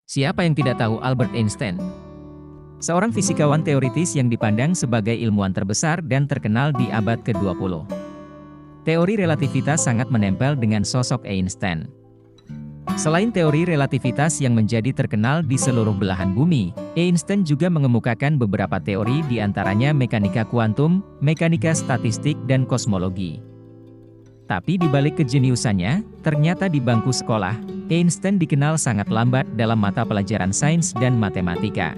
Siapa yang tidak tahu Albert Einstein? Seorang fisikawan teoritis yang dipandang sebagai ilmuwan terbesar dan terkenal di abad ke-20. Teori relativitas sangat menempel dengan sosok Einstein. Selain teori relativitas yang menjadi terkenal di seluruh belahan bumi, Einstein juga mengemukakan beberapa teori di antaranya mekanika kuantum, mekanika statistik dan kosmologi. Tapi di balik kejeniusannya, ternyata di bangku sekolah, Einstein dikenal sangat lambat dalam mata pelajaran sains dan matematika.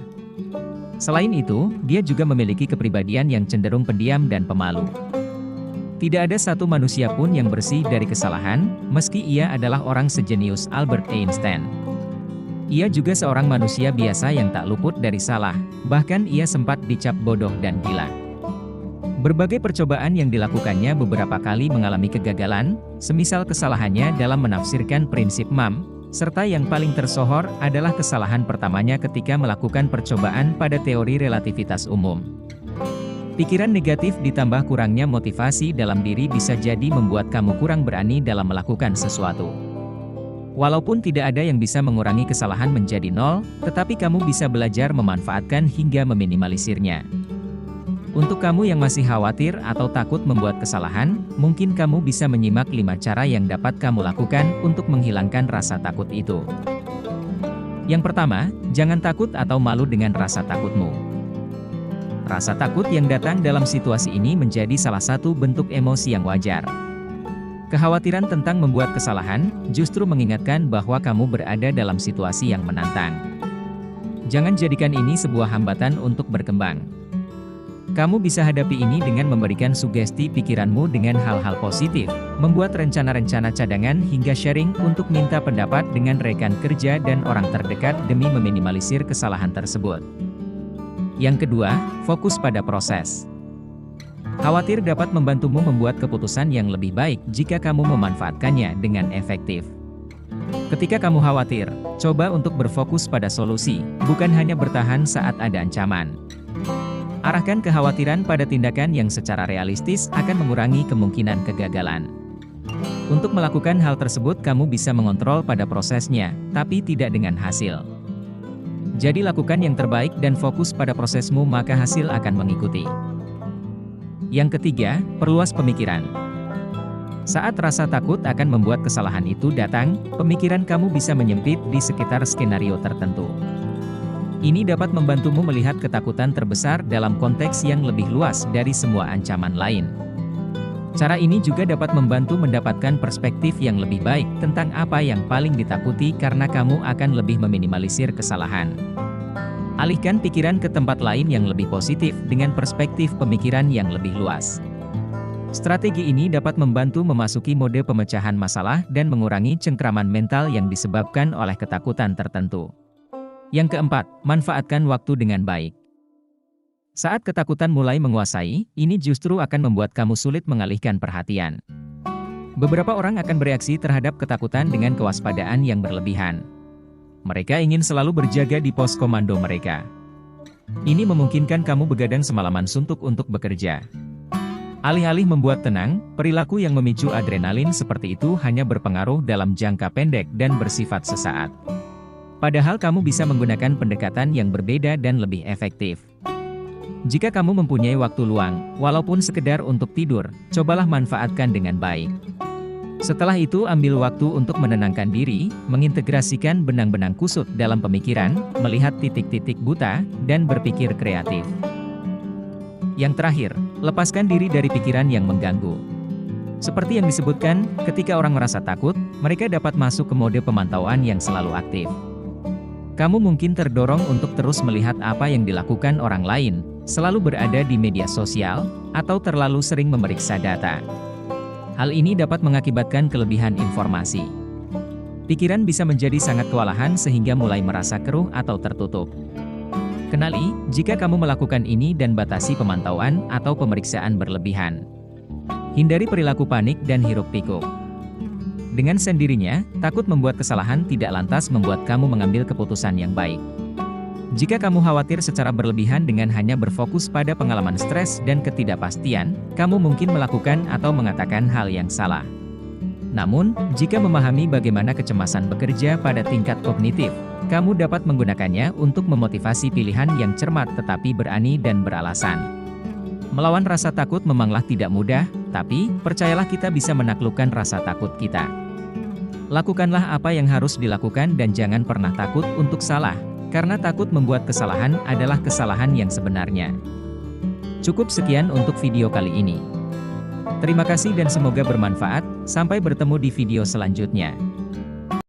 Selain itu, dia juga memiliki kepribadian yang cenderung pendiam dan pemalu. Tidak ada satu manusia pun yang bersih dari kesalahan, meski ia adalah orang sejenius Albert Einstein. Ia juga seorang manusia biasa yang tak luput dari salah, bahkan ia sempat dicap bodoh dan gila. Berbagai percobaan yang dilakukannya beberapa kali mengalami kegagalan, semisal kesalahannya dalam menafsirkan prinsip MAM, serta yang paling tersohor adalah kesalahan pertamanya ketika melakukan percobaan pada teori relativitas umum. Pikiran negatif ditambah kurangnya motivasi dalam diri bisa jadi membuat kamu kurang berani dalam melakukan sesuatu. Walaupun tidak ada yang bisa mengurangi kesalahan menjadi nol, tetapi kamu bisa belajar memanfaatkan hingga meminimalisirnya. Untuk kamu yang masih khawatir atau takut membuat kesalahan, mungkin kamu bisa menyimak 5 cara yang dapat kamu lakukan untuk menghilangkan rasa takut itu. Yang pertama, jangan takut atau malu dengan rasa takutmu. Rasa takut yang datang dalam situasi ini menjadi salah satu bentuk emosi yang wajar. Kekhawatiran tentang membuat kesalahan, justru mengingatkan bahwa kamu berada dalam situasi yang menantang. Jangan jadikan ini sebuah hambatan untuk berkembang. Kamu bisa hadapi ini dengan memberikan sugesti pikiranmu dengan hal-hal positif, membuat rencana-rencana cadangan hingga sharing untuk minta pendapat dengan rekan kerja dan orang terdekat demi meminimalisir kesalahan tersebut. Yang kedua, fokus pada proses. Khawatir dapat membantumu membuat keputusan yang lebih baik jika kamu memanfaatkannya dengan efektif. Ketika kamu khawatir, coba untuk berfokus pada solusi, bukan hanya bertahan saat ada ancaman. Arahkan kekhawatiran pada tindakan yang secara realistis akan mengurangi kemungkinan kegagalan. Untuk melakukan hal tersebut kamu bisa mengontrol pada prosesnya, tapi tidak dengan hasil. Jadi lakukan yang terbaik dan fokus pada prosesmu maka hasil akan mengikuti. Yang ketiga, perluas pemikiran. Saat rasa takut akan membuat kesalahan itu datang, pemikiran kamu bisa menyempit di sekitar skenario tertentu. Ini dapat membantumu melihat ketakutan terbesar dalam konteks yang lebih luas dari semua ancaman lain. Cara ini juga dapat membantu mendapatkan perspektif yang lebih baik tentang apa yang paling ditakuti karena kamu akan lebih meminimalisir kesalahan. Alihkan pikiran ke tempat lain yang lebih positif dengan perspektif pemikiran yang lebih luas. Strategi ini dapat membantu memasuki mode pemecahan masalah dan mengurangi cengkraman mental yang disebabkan oleh ketakutan tertentu. Yang keempat, manfaatkan waktu dengan baik. Saat ketakutan mulai menguasai, ini justru akan membuat kamu sulit mengalihkan perhatian. Beberapa orang akan bereaksi terhadap ketakutan dengan kewaspadaan yang berlebihan. Mereka ingin selalu berjaga di pos komando mereka. Ini memungkinkan kamu begadang semalaman suntuk untuk bekerja. Alih-alih membuat tenang, perilaku yang memicu adrenalin seperti itu hanya berpengaruh dalam jangka pendek dan bersifat sesaat. Padahal kamu bisa menggunakan pendekatan yang berbeda dan lebih efektif. Jika kamu mempunyai waktu luang, walaupun sekedar untuk tidur, cobalah manfaatkan dengan baik. Setelah itu ambil waktu untuk menenangkan diri, mengintegrasikan benang-benang kusut dalam pemikiran, melihat titik-titik buta, dan berpikir kreatif. Yang terakhir, lepaskan diri dari pikiran yang mengganggu. Seperti yang disebutkan, ketika orang merasa takut, mereka dapat masuk ke mode pemantauan yang selalu aktif. Kamu mungkin terdorong untuk terus melihat apa yang dilakukan orang lain, selalu berada di media sosial, atau terlalu sering memeriksa data. Hal ini dapat mengakibatkan kelebihan informasi. Pikiran bisa menjadi sangat kewalahan sehingga mulai merasa keruh atau tertutup. Kenali, jika kamu melakukan ini dan batasi pemantauan atau pemeriksaan berlebihan. Hindari perilaku panik dan hiruk-pikuk. Dengan sendirinya, takut membuat kesalahan tidak lantas membuat kamu mengambil keputusan yang baik. Jika kamu khawatir secara berlebihan dengan hanya berfokus pada pengalaman stres dan ketidakpastian, kamu mungkin melakukan atau mengatakan hal yang salah. Namun, jika memahami bagaimana kecemasan bekerja pada tingkat kognitif, Kamu dapat menggunakannya untuk memotivasi pilihan yang cermat tetapi berani dan beralasan. Melawan rasa takut memanglah tidak mudah, tapi percayalah kita bisa menaklukkan rasa takut kita. Lakukanlah apa yang harus dilakukan dan jangan pernah takut untuk salah, karena takut membuat kesalahan adalah kesalahan yang sebenarnya. Cukup sekian untuk video kali ini. Terima kasih dan semoga bermanfaat, sampai bertemu di video selanjutnya.